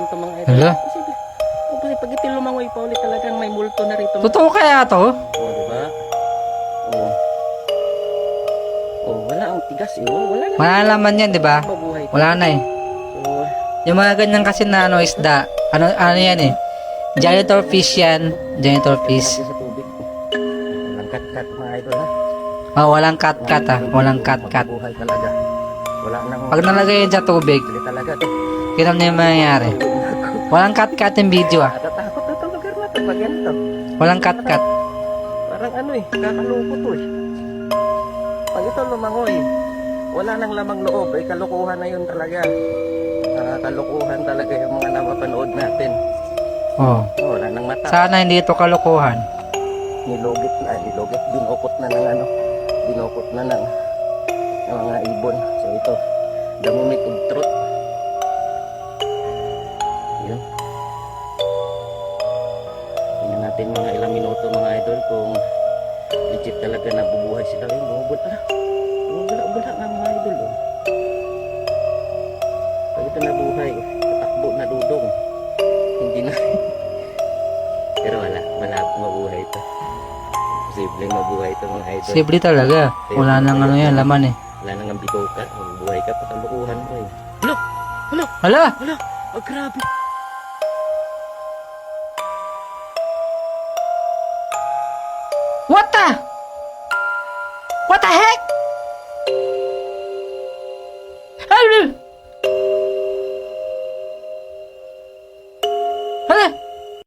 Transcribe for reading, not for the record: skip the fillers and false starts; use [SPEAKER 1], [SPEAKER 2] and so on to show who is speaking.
[SPEAKER 1] to mga idol.
[SPEAKER 2] Hala?
[SPEAKER 1] Kasi pag ito lumangoy pa ulit talagang may multo na rito.
[SPEAKER 2] Totoo kaya to?
[SPEAKER 1] Oh, diba? Oh. Oh, wala ang tigas eh. Oh, wala na.
[SPEAKER 2] Malalaman yan, di ba?
[SPEAKER 1] Mabuhay to.
[SPEAKER 2] Wala na eh.
[SPEAKER 1] So,
[SPEAKER 2] Yung mga ganyan kasi na ano, isda. Ano yan eh. Janitor fish yan. Janitor fish.
[SPEAKER 1] sa tubig. Walang kat-kat mga idol ha.
[SPEAKER 2] Oh, walang cut-cut ah. Walang cut-cut.
[SPEAKER 1] Mabuhay talaga. Wala nang...
[SPEAKER 2] Pag nalagay yan sa tubig,
[SPEAKER 1] Hindi talaga to.
[SPEAKER 2] kita na yung mangyayari. Walang cut-cut yung video ah.
[SPEAKER 1] Natatakot na itong lugar natin pag ganito.
[SPEAKER 2] Walang cut-cut.
[SPEAKER 1] Parang ano eh, kakalungkot to eh. Pag ito lumangoy, wala nang lamang loob, eh kalukuhan na yun talaga. Kalukuhan talaga yung mga napapanood natin.
[SPEAKER 2] Oh.
[SPEAKER 1] Oh, wala nang mata.
[SPEAKER 2] Sana hindi ito kalukuhan.
[SPEAKER 1] Nilugit, binukot na ng ano, binukot na ng mga ibon. So ito, the moment of truth. Yun. Tingnan natin mga ilang minuto mga idol kung legit talaga nabubuhay sila. Yung bumubula nga mga idol. Oh. Pag ito nabuhay, tatakbo na dudong. Hindi na. Pero wala mabuhay ito. Posibleng mabuhay ito mga idol.
[SPEAKER 2] Simple talaga. Wala nang ano yan, laman eh.
[SPEAKER 1] Wala nang ang bitoka. Mabuhay ka, pakalukuhan mo eh.
[SPEAKER 2] Hala!
[SPEAKER 1] Oh, grabe.
[SPEAKER 2] What the? What the heck?